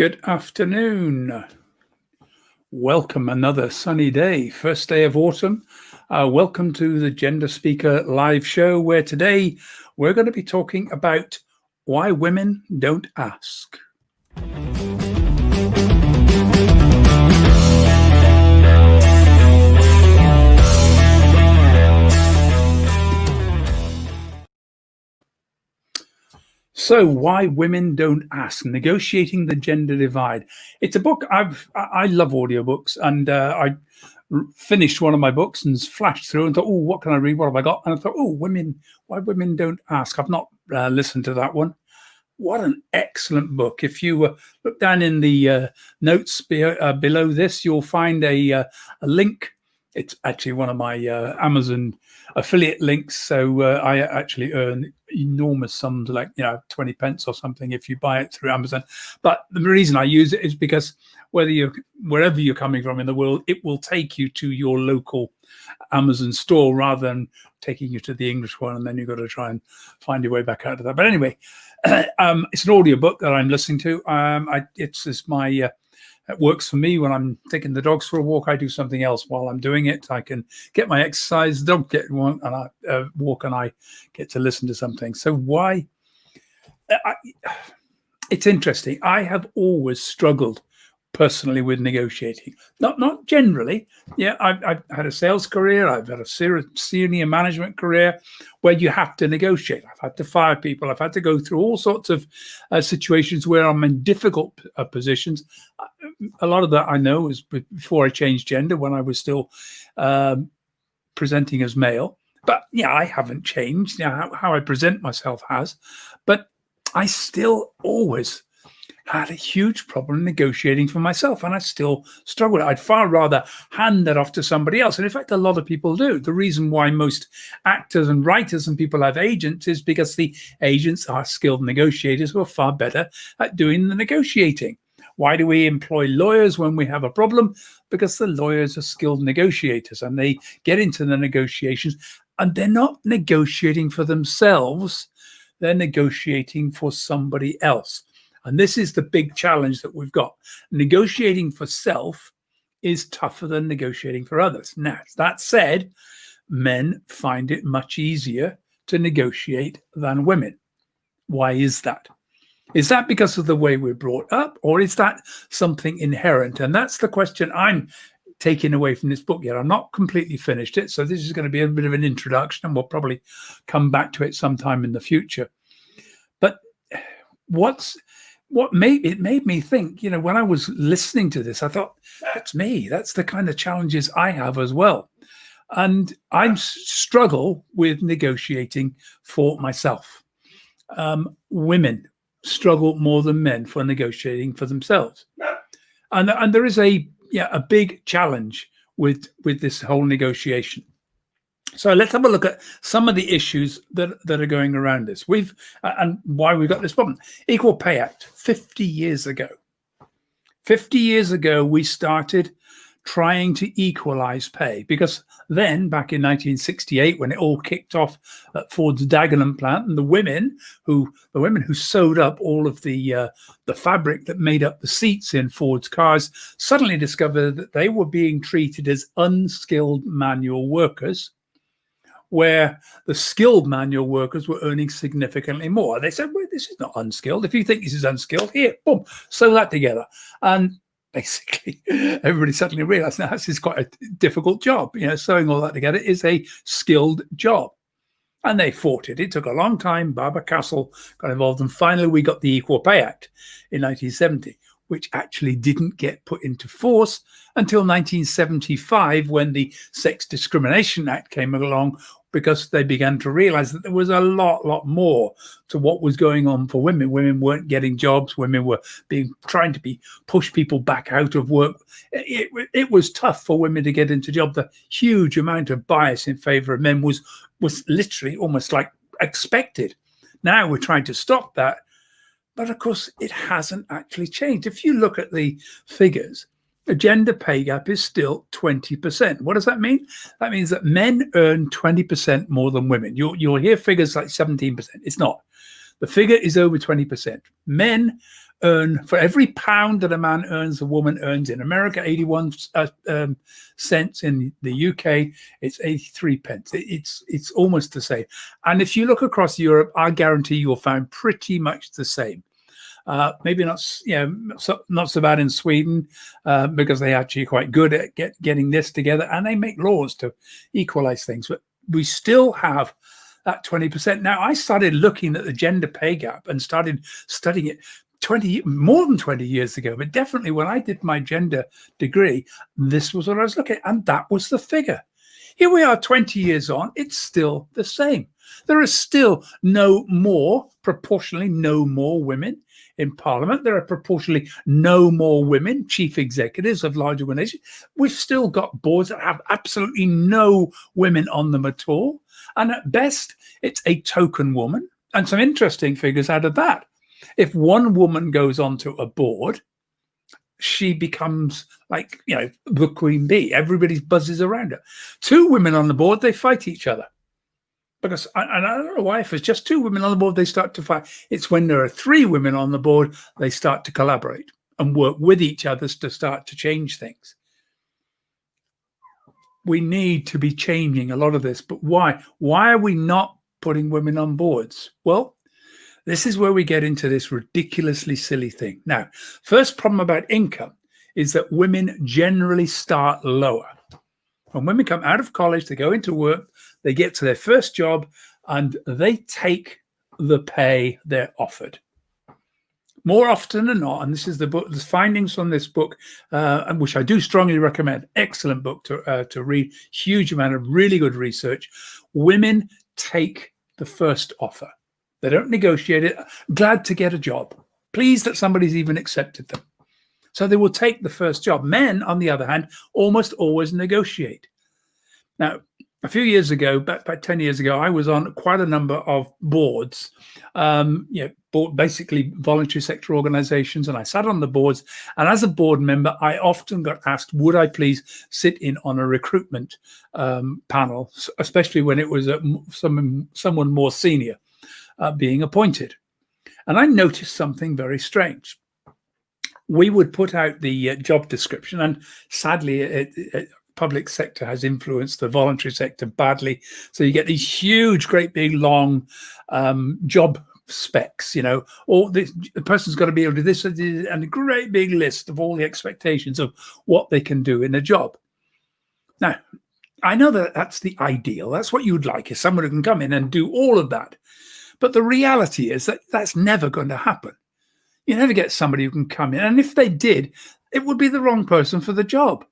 Good afternoon. Welcome, another sunny day, first day of autumn. Welcome to the Gender Speaker live show, where today we're going to be talking about why women don't ask. So, why women don't ask? Negotiating the gender divide. It's a book I love audiobooks, and I finished one of my books and flashed through and thought, oh, what can I read? What have I got? And I thought, oh, why women don't ask. I've not listened to that one. What an excellent book. If you look down in the notes below this, you'll find a link. It's actually one of my Amazon affiliate links. So I actually earn enormous sums, like 20 pence or something if you buy it through Amazon. But the reason I use it is because wherever you're coming from in the world, it will take you to your local Amazon store rather than taking you to the English one, and then you've got to try and find your way back out of that. But anyway, it's an audiobook that I'm listening to. It works for me when I'm taking the dogs for a walk. I do something else while I'm doing it. I can get my exercise, the dog get one, and I walk, and I get to listen to something. So why? It's interesting. I have always struggled personally with negotiating. Not generally. Yeah, I've had a sales career. I've had a senior management career where you have to negotiate. I've had to fire people. I've had to go through all sorts of situations where I'm in difficult positions. A lot of that I know is before I changed gender, when I was still presenting as male. But yeah, I haven't changed. How I present myself has. But I still always had a huge problem negotiating for myself, and I still struggle. I'd far rather hand that off to somebody else. And in fact, a lot of people do. The reason why most actors and writers and people have agents is because the agents are skilled negotiators who are far better at doing the negotiating. Why do we employ lawyers when we have a problem? Because the lawyers are skilled negotiators, and they get into the negotiations, and they're not negotiating for themselves. They're negotiating for somebody else. And this is the big challenge that we've got. Negotiating for self is tougher than negotiating for others. Now, that said, men find it much easier to negotiate than women. Why is that? Is that because of the way we're brought up, or is that something inherent? And that's the question I'm taking away from this book yet. I'm not completely finished it, so this is going to be a bit of an introduction, and we'll probably come back to it sometime in the future. But what made me think, when I was listening to this, I thought, that's me. That's the kind of challenges I have as well. And I struggle with negotiating for myself. Women struggle more than men for negotiating for themselves. And there is a big challenge with this whole negotiation. So let's have a look at some of the issues that are going around this. And why we've got this problem. Equal Pay Act, 50 years ago. 50 years ago, we started trying to equalize pay, because then back in 1968, when it all kicked off at Ford's Dagenham plant, and the women who sewed up all of the fabric that made up the seats in Ford's cars suddenly discovered that they were being treated as unskilled manual workers, where the skilled manual workers were earning significantly more. They said, well, this is not unskilled. If you think this is unskilled, here, boom, sew that together. And basically, everybody suddenly realized now this is quite a difficult job. Sewing all that together is a skilled job. And they fought it. It took a long time. Barbara Castle got involved. And finally, we got the Equal Pay Act in 1970, which actually didn't get put into force until 1975, when the Sex Discrimination Act came along, because they began to realize that there was a lot more to what was going on for women. Women weren't getting jobs. Women were trying to push people back out of work. It was tough for women to get into jobs. The huge amount of bias in favor of men was literally almost like expected. Now we're trying to stop that. But of course, it hasn't actually changed. If you look at the figures, the gender pay gap is still 20%. What does that mean? That means that men earn 20% more than women. You'll hear figures like 17%. It's not. The figure is over 20%. Men earn, for every pound that a man earns, a woman earns. In America, 81 cents. In the UK, it's 83 pence. It's almost the same. And if you look across Europe, I guarantee you'll find pretty much the same. Maybe not, not so bad in Sweden, because they're actually quite good at getting this together, and they make laws to equalize things. But we still have that 20%. Now, I started looking at the gender pay gap and started studying it more than 20 years ago. But definitely when I did my gender degree, this was what I was looking at, and that was the figure. Here we are 20 years on, it's still the same. There are still proportionally no more women in Parliament. There are proportionally no more women chief executives of large organizations. We've still got boards that have absolutely no women on them at all. And at best, it's a token woman. And some interesting figures out of that. If one woman goes onto a board, she becomes like, the queen bee. Everybody buzzes around her. Two women on the board, they fight each other. Because, and I don't know why, if it's just two women on the board, they start to fight. It's when there are three women on the board, they start to collaborate and work with each other to start to change things. We need to be changing a lot of this. But why? Why are we not putting women on boards? Well, this is where we get into this ridiculously silly thing. Now, first problem about income is that women generally start lower. When women come out of college, they go into work, they get to their first job, and they take the pay they're offered. More often than not, and this is the findings from this book, which I do strongly recommend, excellent book to read, huge amount of really good research. Women take the first offer. They don't negotiate it. Glad to get a job. Pleased that somebody's even accepted them. So they will take the first job. Men, on the other hand, almost always negotiate. Now, a few years ago, about 10 years ago, I was on quite a number of boards, basically voluntary sector organizations, and I sat on the boards. And as a board member, I often got asked, would I please sit in on a recruitment panel, especially when it was someone more senior being appointed. And I noticed something very strange. We would put out the job description, and sadly, public sector has influenced the voluntary sector badly. So you get these huge, great big long job specs, or the person's got to be able to do this, and a great big list of all the expectations of what they can do in a job. Now, I know that that's the ideal. That's what you'd like, is someone who can come in and do all of that. But the reality is that that's never going to happen. You never get somebody who can come in. And if they did, it would be the wrong person for the job.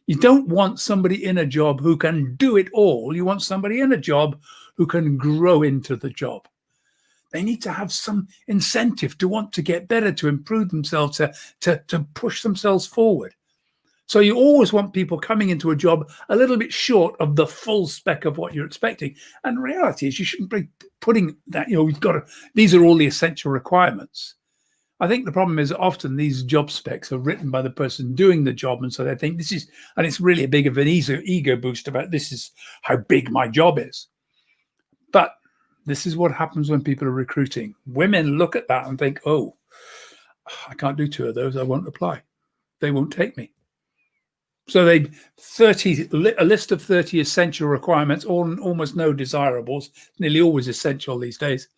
You don't want somebody in a job who can do it all. You want somebody in a job who can grow into the job. They need to have some incentive to want to get better, to improve themselves, to push themselves forward. So you always want people coming into a job a little bit short of the full spec of what you're expecting. And the reality is you shouldn't be putting that, these are all the essential requirements. I think the problem is often these job specs are written by the person doing the job. And so they think this is, and it's really a big of an ego boost about this is how big my job is. But this is what happens when people are recruiting. Women look at that and think, oh, I can't do 2 of those. I won't apply. They won't take me. So a list of 30 essential requirements, almost no desirables, nearly always essential these days.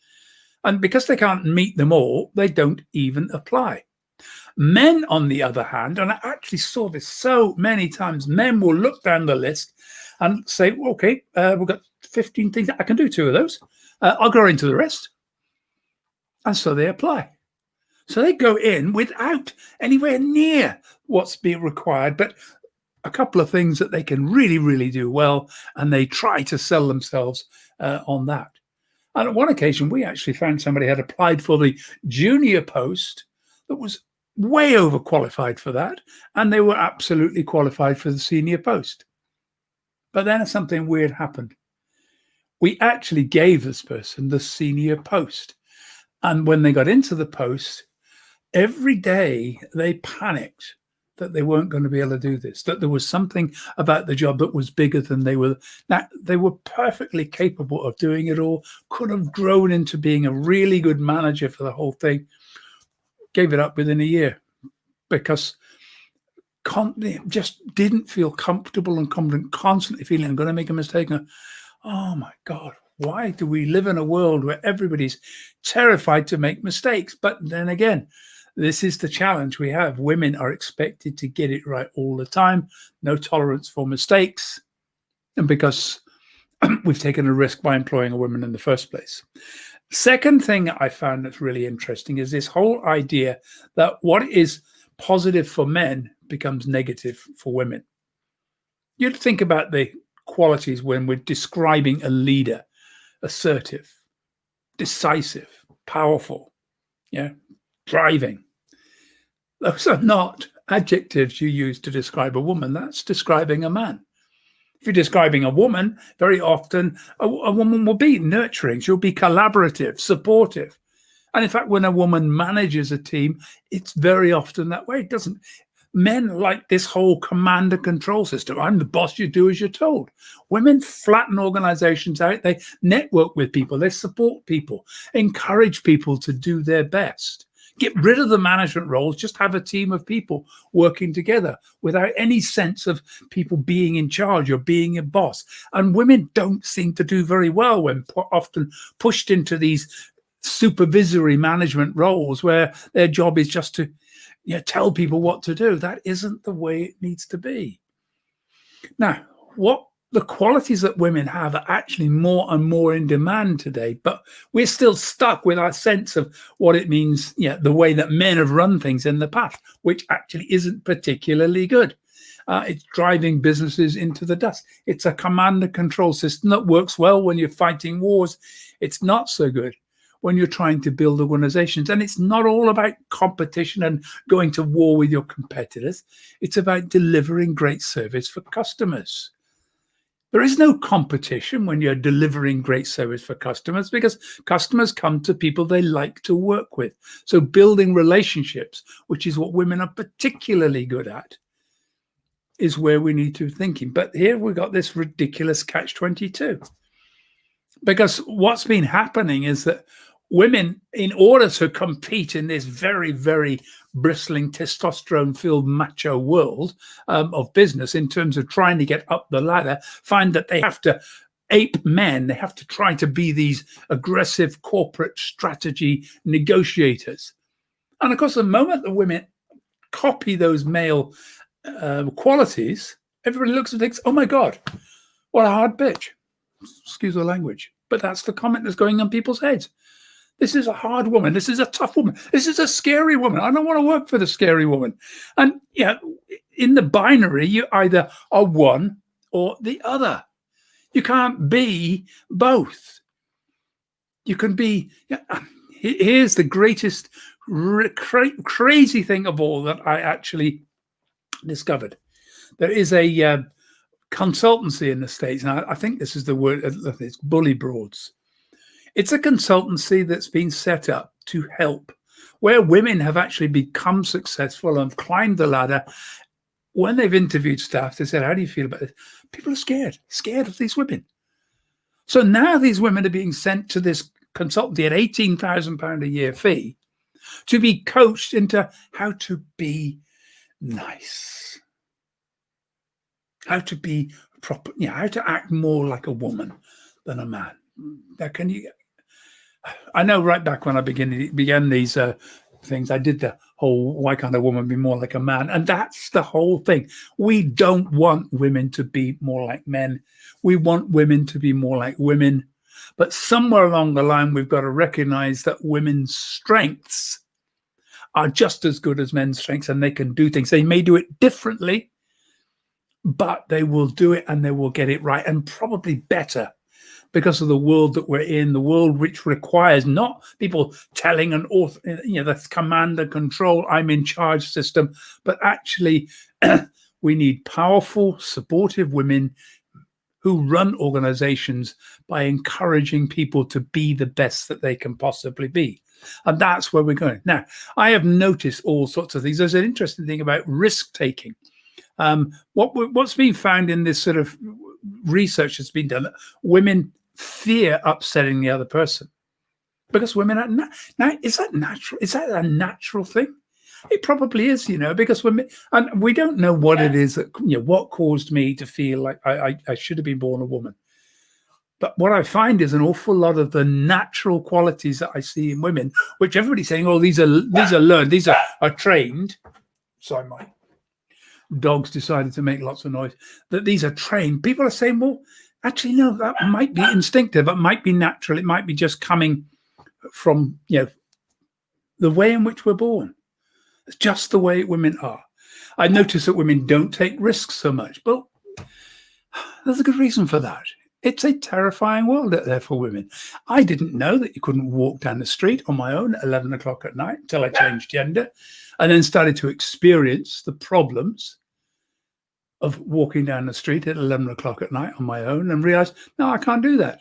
And because they can't meet them all, they don't even apply. Men, on the other hand, and I actually saw this so many times, men will look down the list and say, okay, we've got 15 things. I can do 2 of those. I'll go into the rest. And so they apply. So they go in without anywhere near what's being required, but a couple of things that they can really, really do well, and they try to sell themselves on that. And on one occasion, we actually found somebody had applied for the junior post that was way overqualified for that, and they were absolutely qualified for the senior post. But then something weird happened. We actually gave this person the senior post. And when they got into the post, every day they panicked that they weren't going to be able to do this, that there was something about the job that was bigger than they were. Now, they were perfectly capable of doing it all, could have grown into being a really good manager for the whole thing. gave it up within a year because just didn't feel comfortable and confident, constantly feeling I'm going to make a mistake. And, oh my God, why do we live in a world where everybody's terrified to make mistakes? But then again, this is the challenge we have. Women are expected to get it right all the time, no tolerance for mistakes, and because we've taken a risk by employing a woman in the first place. Second thing I found that's really interesting is this whole idea that what is positive for men becomes negative for women. You'd think about the qualities when we're describing a leader: assertive, decisive, powerful, driving. Those are not adjectives you use to describe a woman. That's describing a man. If you're describing a woman, very often a woman will be nurturing. She'll be collaborative, supportive. And in fact, when a woman manages a team, it's very often that way. It doesn't. Men like this whole command and control system. I'm the boss, you do as you're told. Women flatten organizations out. They network with people. They support people, encourage people to do their best. Get rid of the management roles, just have a team of people working together without any sense of people being in charge or being a boss. And women don't seem to do very well when often pushed into these supervisory management roles where their job is just to tell people what to do. That isn't the way it needs to be. Now, what the qualities that women have are actually more and more in demand today, but we're still stuck with our sense of what it means, the way that men have run things in the past, which actually isn't particularly good. It's driving businesses into the dust. It's a command and control system that works well when you're fighting wars. It's not so good when you're trying to build organizations. And it's not all about competition and going to war with your competitors. It's about delivering great service for customers. There is no competition when you're delivering great service for customers because customers come to people they like to work with. So building relationships, which is what women are particularly good at, is where we need to be thinking. But here we've got this ridiculous catch-22. Because what's been happening is that women, in order to compete in this very, very bristling, testosterone-filled macho world of business in terms of trying to get up the ladder, find that they have to ape men. They have to try to be these aggressive corporate strategy negotiators. And of course, the moment the women copy those male qualities, everybody looks and thinks, oh my God, what a hard bitch. Excuse the language. But that's the comment that's going on people's heads. This is a hard woman. This is a tough woman. This is a scary woman. I don't want to work for the scary woman. And in the binary, you either are one or the other. You can't be both. You can be. Here's the greatest crazy thing of all that I actually discovered. There is a consultancy in the States, and I think this is the word. It's Bully Broads. It's a consultancy that's been set up to help, where women have actually become successful and climbed the ladder. When they've interviewed staff, they said, how do you feel about this? People are scared of these women. So now these women are being sent to this consultancy at £18,000 a year fee to be coached into how to be nice, how to be proper, how to act more like a woman than a man. Now, I know right back when I began these things, I did the whole, why can't a woman be more like a man? And that's the whole thing. We don't want women to be more like men. We want women to be more like women. But somewhere along the line, we've got to recognize that women's strengths are just as good as men's strengths, and they can do things. They may do it differently, but they will do it and they will get it right, and probably better, because of the world that we're in, the world which requires not people telling an author, that's command and control, I'm in charge system, but actually we need powerful, supportive women who run organizations by encouraging people to be the best that they can possibly be. And that's where we're going. Now, I have noticed all sorts of things. There's an interesting thing about risk-taking. What's been found in this sort of research that's been done, women fear upsetting the other person. because women are now. Is that natural? Is that a natural thing? It probably is, because women, and we don't know what it is that, what caused me to feel like I should have been born a woman. But what I find is an awful lot of the natural qualities that I see in women, which everybody's saying, oh, these are learned, these are trained. Sorry, my dogs decided to make lots of noise. That these are trained. People are saying, well, actually, no, that might be instinctive. It might be natural. It might be just coming from, the way in which we're born. It's just the way women are. I notice that women don't take risks so much. But there's a good reason for that. It's a terrifying world out there for women. I didn't know that you couldn't walk down the street on my own at 11 o'clock at night until I changed gender, and then started to experience the problems of walking down the street at 11 o'clock at night on my own, and realized, no, I can't do that.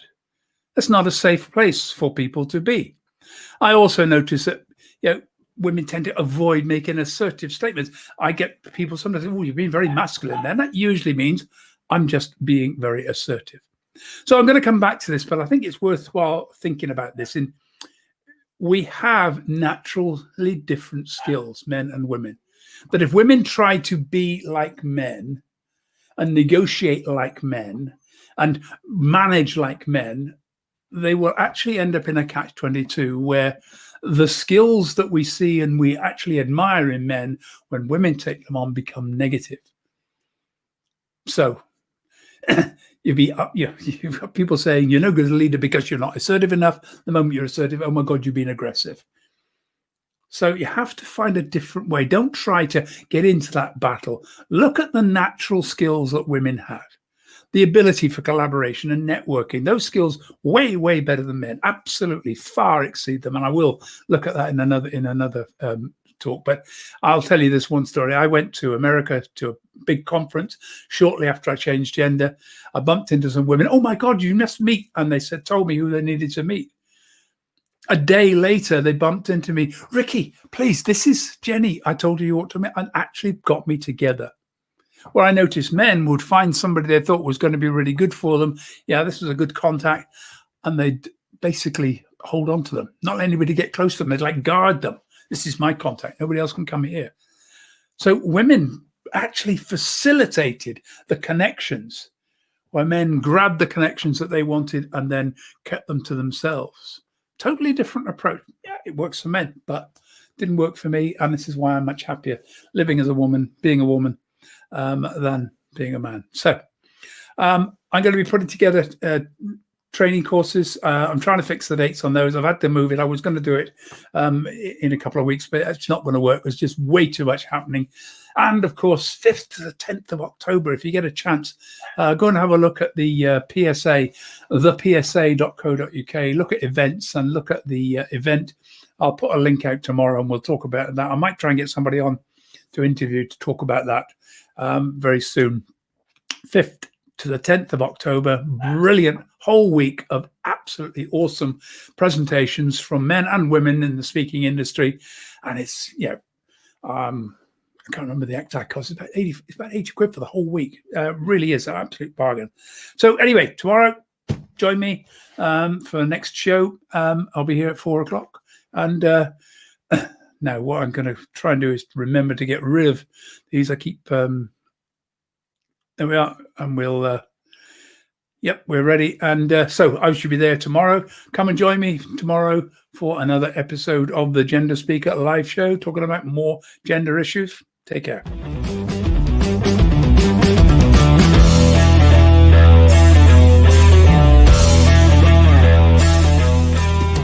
That's not a safe place for people to be. I also notice that, women tend to avoid making assertive statements. I get people sometimes say, oh, you've been very masculine there. And that usually means I'm just being very assertive. So I'm going to come back to this, but I think it's worthwhile thinking about this. We have naturally different skills, men and women. But if women try to be like men and negotiate like men and manage like men, they will actually end up in a catch-22 where the skills that we see and we actually admire in men, when women take them on, become negative. So you've got people saying you're no good as a leader because you're not assertive enough. The moment you're assertive, oh my God, you've been aggressive. So you have to find a different way. Don't try to get into that battle. Look at the natural skills that women have. The ability for collaboration and networking, those skills way, way better than men, absolutely far exceed them. And I will look at that in another talk. But I'll tell you this one story. I went to America to a big conference shortly after I changed gender. I bumped into some women. Oh my God, you must meet. And they told me who they needed to meet. A day later, they bumped into me. Ricky, please, this is Jenny. I told you ought to meet, and actually got me together. Where I noticed men would find somebody they thought was going to be really good for them. Yeah, this was a good contact. And they'd basically hold on to them. Not let anybody get close to them. They'd like guard them. This is my contact. Nobody else can come here. So women actually facilitated the connections, where men grabbed the connections that they wanted and then kept them to themselves. Totally different approach. Yeah, it works for men, but didn't work for me. And this is why I'm much happier living as a woman, being a woman, than being a man. So I'm going to be putting together training courses. I'm trying to fix the dates on those. I've had to move it. I was going to do it in a couple of weeks, but it's not going to work. There's just way too much happening. And of course, 5th to the 10th of October, if you get a chance, go and have a look at the PSA, thepsa.co.uk. Look at events and look at the event. I'll put a link out tomorrow and we'll talk about that. I might try and get somebody on to interview to talk about that very soon. 5th to the 10th of October, brilliant whole week of absolutely awesome presentations from men and women in the speaking industry. And it's, I can't remember the exact cost. It's about 80 quid for the whole week. Really is an absolute bargain. So anyway, tomorrow, join me for the next show. I'll be here at 4 o'clock. And now what I'm going to try and do is remember to get rid of these. I keep, there we are. And we'll, yep, we're ready. And so I should be there tomorrow. Come and join me tomorrow for another episode of the Gender Speaker live show, talking about more gender issues. Take care.